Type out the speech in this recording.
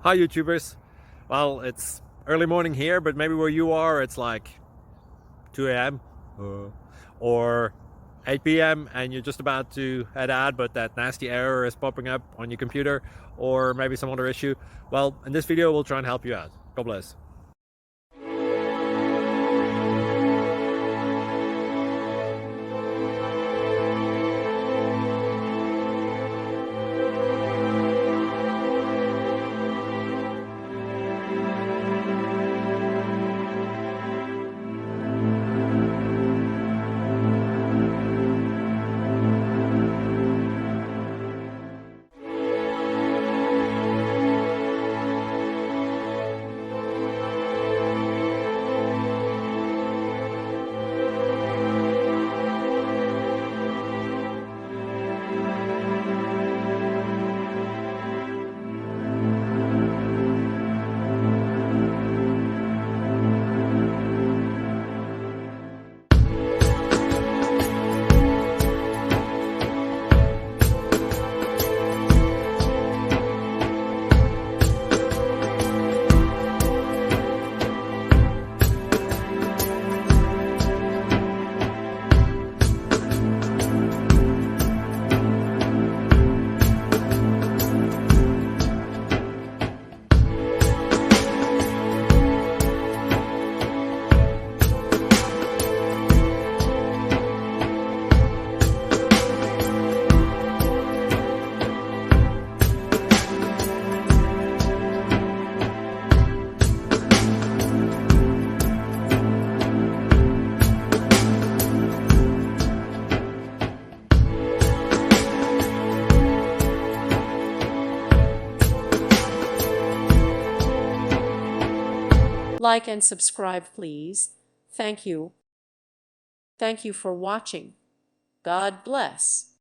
Hi YouTubers. Well, it's early morning here, but maybe where you are it's like 2 a.m. or 8 p.m. and you're just about to head out, but that nasty error is popping up on your computer, or maybe some other issue. Well, in this video we'll try and help you out. God bless. Like and subscribe, please. Thank you. Thank you for watching. God bless.